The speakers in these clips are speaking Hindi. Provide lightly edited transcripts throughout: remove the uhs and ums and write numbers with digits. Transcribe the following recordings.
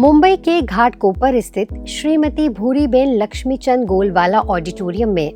मुंबई के घाटकोपर स्थित श्रीमती भूरीबेन लक्ष्मीचंद गोलवाला ऑडिटोरियम में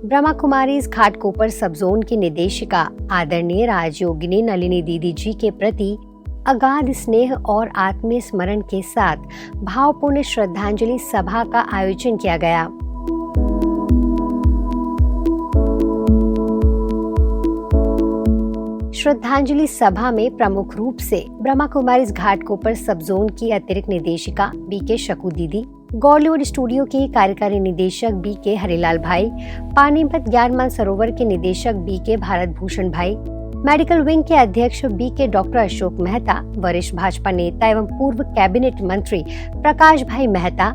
ब्रह्मा कुमारीज घाटकोपर सब जोन की निदेशिका आदरणीय राजयोगिनी नलिनी दीदी जी के प्रति अगाध स्नेह और आत्मीय स्मरण के साथ भावपूर्ण श्रद्धांजलि सभा का आयोजन किया गया। श्रद्धांजलि सभा में प्रमुख रूप से ब्रह्मा कुमारीज घाटकोपर सब जोन की अतिरिक्त निदेशिका बीके शकू दीदी, बॉलीवुड स्टूडियो के कार्यकारी निदेशक बीके हरिलाल भाई, पानीपत ज्ञान मानसरोवर के निदेशक बीके भारत भूषण भाई, मेडिकल विंग के अध्यक्ष बीके डॉक्टर अशोक मेहता, वरिष्ठ भाजपा नेता एवं पूर्व कैबिनेट मंत्री प्रकाश भाई मेहता,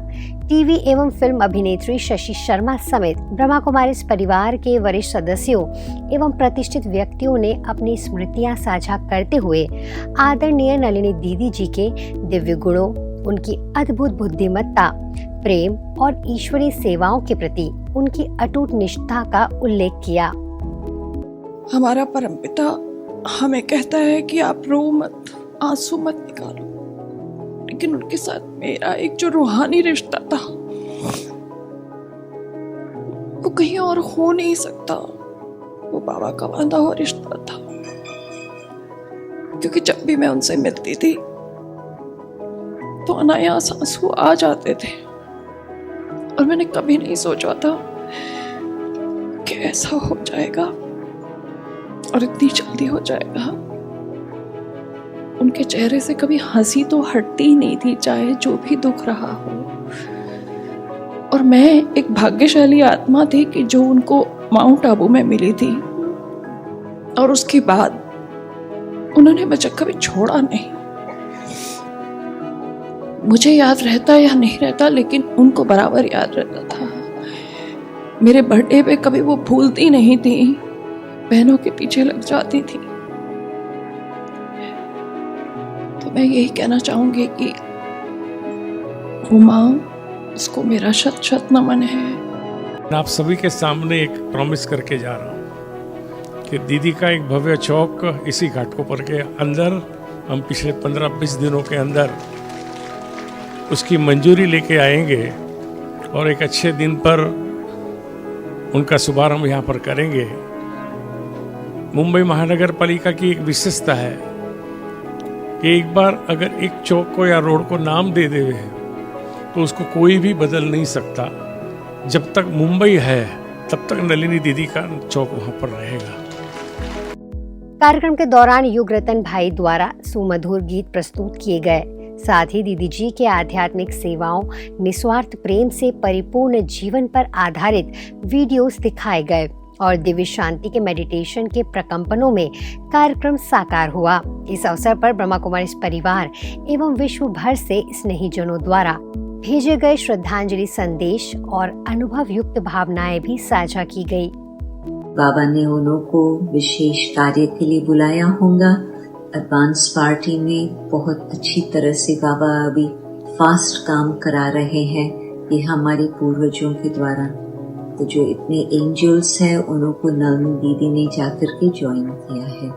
टीवी एवं फिल्म अभिनेत्री शशि शर्मा समेत ब्रह्मा कुमारीज परिवार के वरिष्ठ सदस्यों एवं प्रतिष्ठित व्यक्तियों ने अपनी स्मृतियां साझा करते हुए आदरणीय नलिनी दीदी जी के दिव्य गुणों, उनकी अद्भुत बुद्धिमत्ता, प्रेम और ईश्वरीय सेवाओं के प्रति उनकी अटूट निष्ठा का उल्लेख किया। हमारा परमपिता हमें कहता है कि आप रो मत, आंसू मत निकालो, लेकिन उनके साथ मेरा एक जो रूहानी रिश्ता था वो कहीं और हो नहीं सकता। वो बाबा का बांधा हुआ रिश्ता था, क्योंकि जब भी मैं उनसे मिलती थी तो अनायास आंसू आ जाते थे और मैंने कभी नहीं सोचा था कि ऐसा हो जाएगा और इतनी जल्दी हो जाएगा। उनके चेहरे से कभी हंसी तो हटती ही नहीं थी, चाहे जो भी दुख रहा हो। और मैं एक भाग्यशाली आत्मा थी कि जो उनको माउंट आबू में मिली थी और उसके बाद उन्होंने मुझे कभी छोड़ा नहीं। मुझे याद रहता या नहीं रहता, लेकिन उनको बराबर याद रहता था। मेरे बर्थडे पे कभी वो भूलती नहीं थी, बहनों के पीछे लग जाती थी। तो मैं यही कहना चाहूंगी कि वो माँ, उसको मेरा शत शत नमन है। आप सभी के सामने एक प्रॉमिस करके जा रहा हूँ कि दीदी का एक भव्य चौक इसी घाटकोपर के अंदर हम पिछले 15-20 दिनों के अंदर उसकी मंजूरी लेके आएंगे और एक अच्छे दिन पर उनका शुभारंभ यहाँ पर करेंगे। मुंबई महानगर पालिका की एक विशेषता है कि एक बार अगर एक चौक को या रोड को नाम दे देवे तो उसको कोई भी बदल नहीं सकता। जब तक मुंबई है तब तक नलिनी दीदी का चौक वहां पर रहेगा। कार्यक्रम के दौरान युग रतन भाई द्वारा सुमधुर गीत प्रस्तुत किए गए। साथ ही दीदी जी के आध्यात्मिक सेवाओं, निस्वार्थ प्रेम से परिपूर्ण जीवन पर आधारित वीडियोस दिखाए गए और दिव्य शांति के मेडिटेशन के प्रकंपनों में कार्यक्रम साकार हुआ। इस अवसर पर ब्रह्मा कुमारीज परिवार एवं विश्व भर से स्नेहीजनों द्वारा भेजे गए श्रद्धांजलि संदेश और अनुभव युक्त भावनाएं भी साझा की गई। बाबा ने उन्हों को विशेष कार्य के लिए बुलाया होगा। एडवांस पार्टी में बहुत अच्छी तरह से बाबा अभी फास्ट काम करा रहे हैं, ये हमारे पूर्वजों के द्वारा। तो जो इतने एंजल्स हैं उन्हों को नलिनी दीदी ने जाकर के ज्वाइन किया है।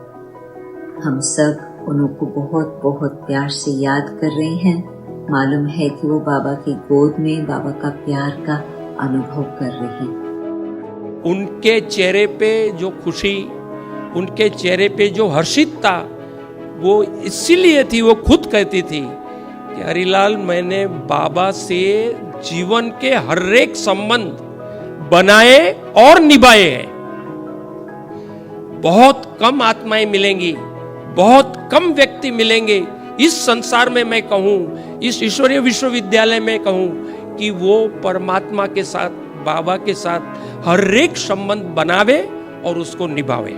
हम सब उन्हों को बहुत बहुत प्यार से याद कर रहे हैं। मालूम है कि वो बाबा की गोद में बाबा का प्यार का अनुभव कर रहे हैं। उनके चेहरे पे जो खुशी, उनके चेहरे पे जो हर्षितता, वो इसीलिए थी, वो खुद कहती थी कि हरिलाल, मैंने बाबा से जीवन के हर एक संबंध बनाए और निभाए हैं। बहुत कम आत्माएं मिलेंगी, बहुत कम व्यक्ति मिलेंगे इस संसार में, मैं कहूं इस ईश्वरीय विश्वविद्यालय में कहूं कि वो परमात्मा के साथ, बाबा के साथ हर एक संबंध बनावे और उसको निभावे।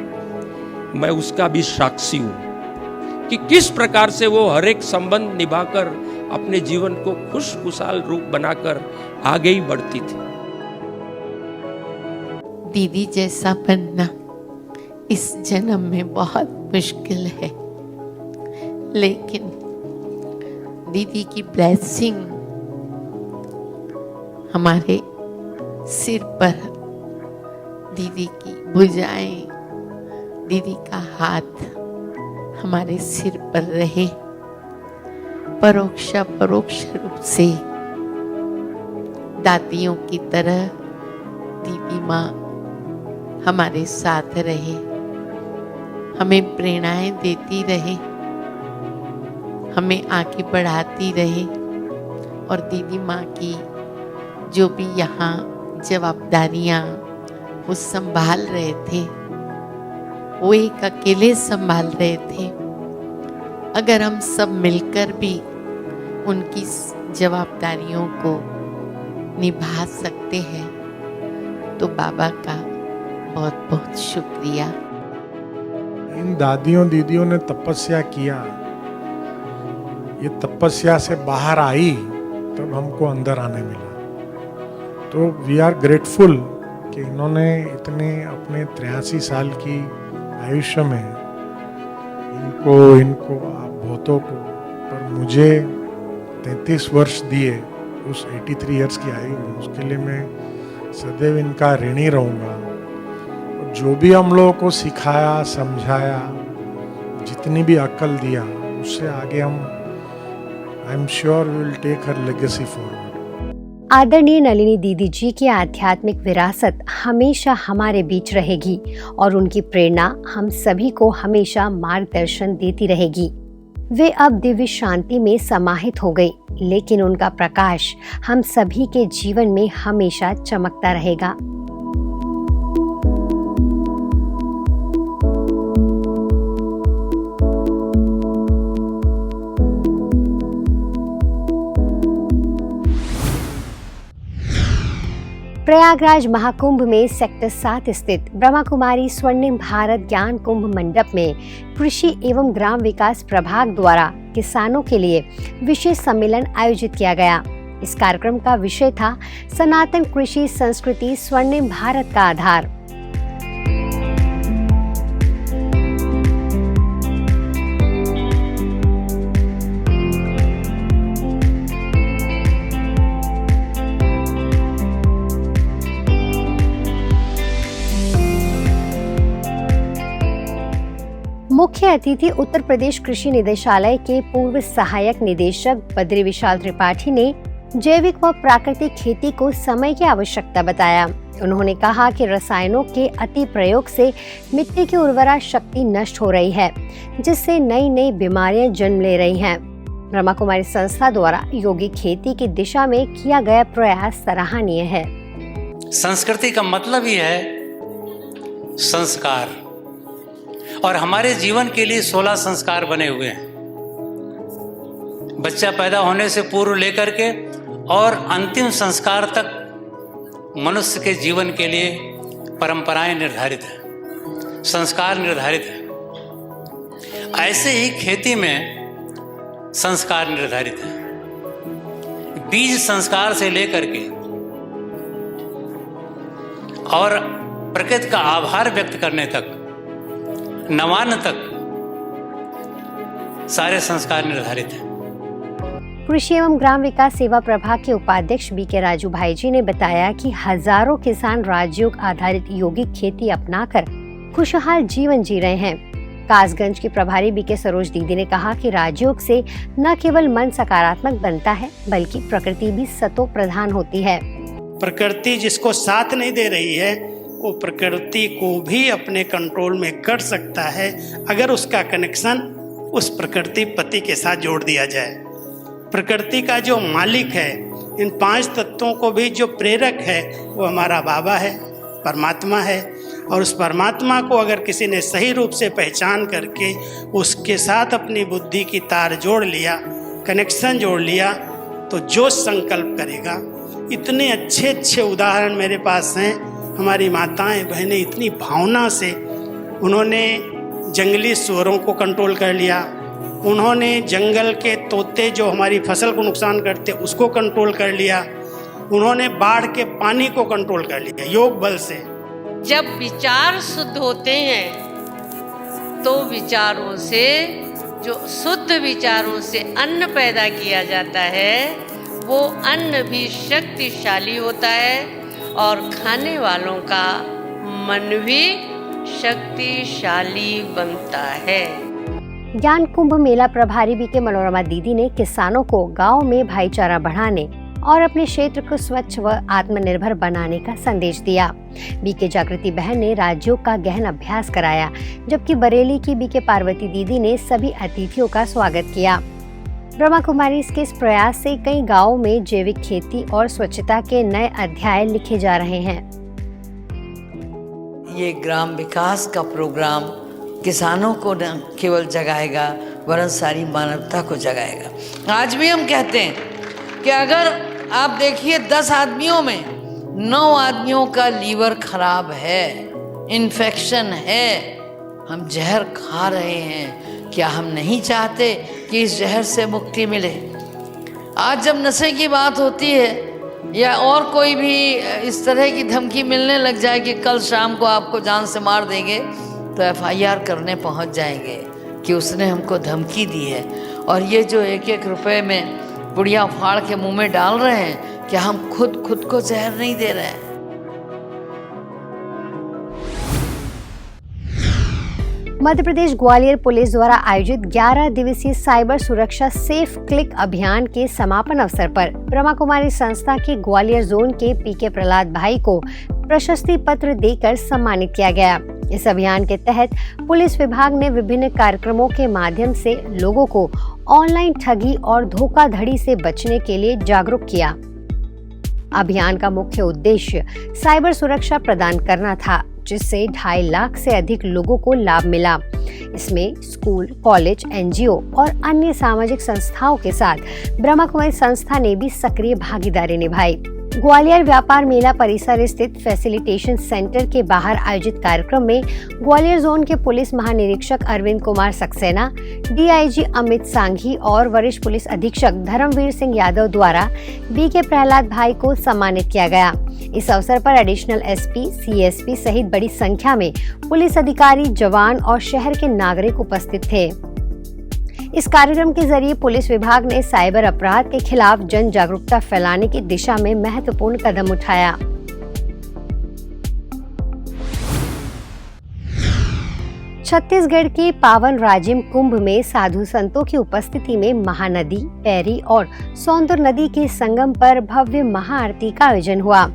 मैं उसका भी साक्षी हूं कि किस प्रकार से वो हर एक संबंध निभाकर अपने जीवन को खुशखुशाल रूप बनाकर आगे ही बढ़ती थी। दीदी जैसा बनना इस जन्म में बहुत मुश्किल है, लेकिन दीदी की ब्लेसिंग हमारे सिर पर, दीदी की भुजाएं, दीदी का हाथ हमारे सिर पर रहे, परोक्ष परोक्ष रूप से दादियों की तरह दीदी माँ हमारे साथ रहे, हमें प्रेरणाएं देती रहे, हमें आगे बढ़ाती रहे। और दीदी माँ की जो भी यहाँ जवाबदारियाँ वो संभाल रहे थे, वो एक अकेले संभाल रहे थे। अगर हम सब मिलकर भी उनकी जवाबदारियों को निभा सकते हैं तो बाबा का बहुत बहुत शुक्रिया। इन दादियों दीदियों ने तपस्या किया, ये तपस्या से बाहर आई तब हमको अंदर आने मिला। तो वी आर ग्रेटफुल कि इन्होंने इतने अपने 83 साल की आयुष्य में इनको आप बहुतों को, पर मुझे 33 वर्ष दिए उस 83 इयर्स की आयु में, उसके लिए मैं सदैव इनका ऋणी रहूँगा। जो भी हम लोगों को सिखाया समझाया, जितनी भी अक्ल दिया, उससे आगे हम I am sure we will take her legacy forward. आदरणीय नलिनी दीदी जी की आध्यात्मिक विरासत हमेशा हमारे बीच रहेगी और उनकी प्रेरणा हम सभी को हमेशा मार्गदर्शन देती रहेगी। वे अब दिव्य शांति में समाहित हो गई, लेकिन उनका प्रकाश हम सभी के जीवन में हमेशा चमकता रहेगा। प्रयागराज महाकुंभ में सेक्टर 7 स्थित ब्रह्मा कुमारी स्वर्णिम भारत ज्ञान कुंभ मंडप में कृषि एवं ग्राम विकास प्रभाग द्वारा किसानों के लिए विशेष सम्मेलन आयोजित किया गया। इस कार्यक्रम का विषय था सनातन कृषि संस्कृति स्वर्णिम भारत का आधार। मुख्य अतिथि उत्तर प्रदेश कृषि निदेशालय के पूर्व सहायक निदेशक बद्री विशाल त्रिपाठी ने जैविक व प्राकृतिक खेती को समय की आवश्यकता बताया। उन्होंने कहा कि रसायनों के अति प्रयोग से मिट्टी की उर्वरा शक्ति नष्ट हो रही है, जिससे नई नई बीमारियां जन्म ले रही हैं। ब्रह्मा कुमारी संस्था द्वारा यौगिक खेती की दिशा में किया गया प्रयास सराहनीय है। संस्कृति का मतलब ही है संस्कार, और हमारे जीवन के लिए 16 संस्कार बने हुए हैं। बच्चा पैदा होने से पूर्व लेकर के और अंतिम संस्कार तक मनुष्य के जीवन के लिए परंपराएं निर्धारित हैं, संस्कार निर्धारित हैं। ऐसे ही खेती में संस्कार निर्धारित है। बीज संस्कार से लेकर के और प्रकृति का आभार व्यक्त करने तक, नवान्न तक सारे संस्कार निर्धारित हैं। कृषि एवं ग्राम विकास सेवा प्रभाग के उपाध्यक्ष बीके राजू भाई जी ने बताया कि हजारों किसान राजयोग आधारित यौगिक खेती अपनाकर खुशहाल जीवन जी रहे हैं। कासगंज के प्रभारी बीके सरोज दीदी ने कहा कि राजयोग से न केवल मन सकारात्मक बनता है, बल्कि प्रकृति भी सतो प्रधान होती है। प्रकृति जिसको साथ नहीं दे रही है, वो प्रकृति को भी अपने कंट्रोल में कर सकता है, अगर उसका कनेक्शन उस प्रकृति पति के साथ जोड़ दिया जाए। प्रकृति का जो मालिक है, इन 5 तत्वों को भी जो प्रेरक है, वो हमारा बाबा है, परमात्मा है। और उस परमात्मा को अगर किसी ने सही रूप से पहचान करके उसके साथ अपनी बुद्धि की तार जोड़ लिया, कनेक्शन जोड़ लिया, तो जो संकल्प करेगा। इतने अच्छे अच्छे उदाहरण मेरे पास हैं। हमारी माताएं बहनें इतनी भावना से उन्होंने जंगली सुअरों को कंट्रोल कर लिया, उन्होंने जंगल के तोते जो हमारी फसल को नुकसान करते उसको कंट्रोल कर लिया, उन्होंने बाढ़ के पानी को कंट्रोल कर लिया योग बल से। जब विचार शुद्ध होते हैं तो विचारों से, जो शुद्ध विचारों से अन्न पैदा किया जाता है, वो अन्न भी शक्तिशाली होता है और खाने वालों का मन भी शक्तिशाली बनता है। ज्ञान कुंभ मेला प्रभारी बीके मनोरमा दीदी ने किसानों को गांव में भाईचारा बढ़ाने और अपने क्षेत्र को स्वच्छ व आत्मनिर्भर बनाने का संदेश दिया। बीके जागृति बहन ने राज्योग का गहन अभ्यास कराया, जबकि बरेली की बीके पार्वती दीदी ने सभी अतिथियों का स्वागत किया। ब्रह्मा कुमारी के इस प्रयास से कई गांवों में जैविक खेती और स्वच्छता के नए अध्याय लिखे जा रहे हैं। ये ग्राम विकास का प्रोग्राम किसानों को न केवल जगाएगा वरन सारी मानवता को जगाएगा। आज भी हम कहते हैं कि अगर आप देखिए 10 आदमियों में 9 आदमियों का लीवर खराब है, इन्फेक्शन है, हम जहर खा रहे हैं। क्या हम नहीं चाहते कि इस जहर से मुक्ति मिले? आज जब नशे की बात होती है या और कोई भी इस तरह की धमकी मिलने लग जाए कि कल शाम को आपको जान से मार देंगे, तो FIR करने पहुंच जाएंगे कि उसने हमको धमकी दी है। और ये जो 1-1 रुपए में बुढ़िया फाड़ के मुंह में डाल रहे हैं, क्या हम खुद को जहर नहीं दे रहे हैं? मध्य प्रदेश ग्वालियर पुलिस द्वारा आयोजित 11 दिवसीय साइबर सुरक्षा सेफ क्लिक अभियान के समापन अवसर पर ब्रह्मा कुमारी संस्था के ग्वालियर जोन के पीके प्रहलाद भाई को प्रशस्ति पत्र देकर सम्मानित किया गया। इस अभियान के तहत पुलिस विभाग ने विभिन्न कार्यक्रमों के माध्यम से लोगों को ऑनलाइन ठगी और धोखाधड़ी से बचने के लिए जागरूक किया। अभियान का मुख्य उद्देश्य साइबर सुरक्षा प्रदान करना था, जिससे 2.5 लाख से अधिक लोगों को लाभ मिला। इसमें स्कूल, कॉलेज, NGO और अन्य सामाजिक संस्थाओं के साथ ब्रह्मा कुमारी संस्था ने भी सक्रिय भागीदारी निभाई। ग्वालियर व्यापार मेला परिसर स्थित फैसिलिटेशन सेंटर के बाहर आयोजित कार्यक्रम में ग्वालियर जोन के पुलिस महानिरीक्षक अरविंद कुमार सक्सेना, DIG अमित सांघी और वरिष्ठ पुलिस अधीक्षक धर्मवीर सिंह यादव द्वारा बीके प्रहलाद भाई को सम्मानित किया गया। इस अवसर पर एडिशनल SP, CSP सहित बड़ी संख्या में पुलिस अधिकारी, जवान और शहर के नागरिक उपस्थित थे। इस कार्यक्रम के जरिए पुलिस विभाग ने साइबर अपराध के खिलाफ जन जागरूकता फैलाने की दिशा में महत्वपूर्ण कदम उठाया। छत्तीसगढ़ के पावन राजिम कुंभ में साधु संतों की उपस्थिति में महानदी, पैरी और सौंदर नदी के संगम पर भव्य महाआरती का आयोजन हुआ।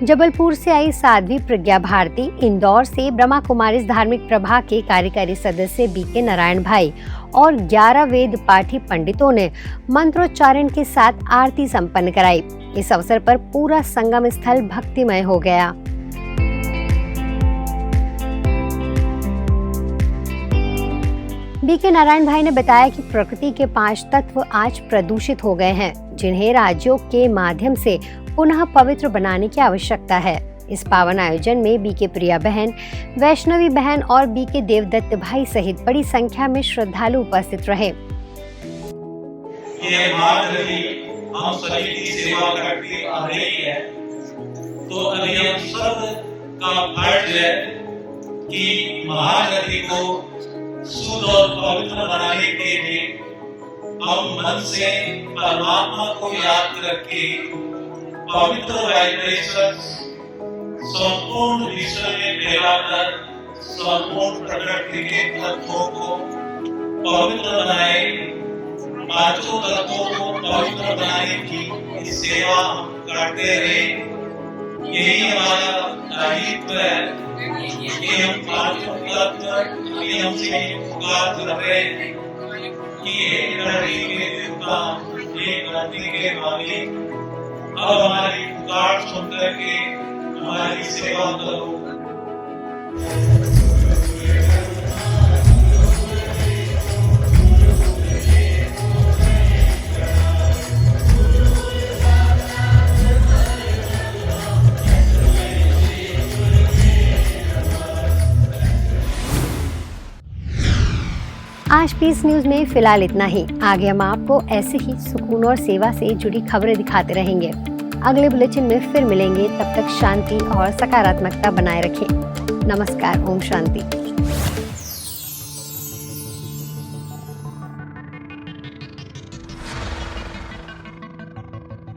जबलपुर से आई साध्वी प्रज्ञा भारती, इंदौर से ब्रह्मा कुमारी धार्मिक प्रभाग के कार्यकारी सदस्य बीके नारायण भाई और 11 वेद पाठी पंडितों ने मंत्रोच्चारण के साथ आरती संपन्न कराई। इस अवसर पर पूरा संगम स्थल भक्तिमय हो गया। बीके नारायण भाई ने बताया कि प्रकृति के 5 तत्व आज प्रदूषित हो गए हैं, जिन्हें राजयोग के माध्यम से पुनः पवित्र बनाने की आवश्यकता है। इस पावन आयोजन में बीके प्रिया बहन, वैष्णवी बहन और बीके देवदत्त भाई सहित बड़ी संख्या में श्रद्धालु उपस्थित रहे। ये महानदी हम सभी की सेवा करती आ रही है, तो अभी हम सब का फर्ज है कि महानदी को शुद्ध और पवित्र बनाने के लिए हम मन से परमात्मा को याद करके पवित्र वाइब्रेशन संपूर्ण विश्व में फैलाकर संपूर्ण प्रकृति के तत्वों को पवित्र बनाए, 5 तत्वों को पवित्र बनाने की सेवा हम करते रहे। यही हमारा दायित्व है कि हम 5 तत्व की हमसे पुकार कर रहे हैं कि एक धरती के देवता, एक धरती के मालिक, अब हमारी पुकार सुनकर के हमारी सेवा करो। आज पीस न्यूज में फिलहाल इतना ही। आगे हम आपको ऐसे ही सुकून और सेवा से जुड़ी खबरें दिखाते रहेंगे। अगले बुलेटिन में फिर मिलेंगे, तब तक शांति और सकारात्मकता बनाए रखें। नमस्कार, ओम शांति।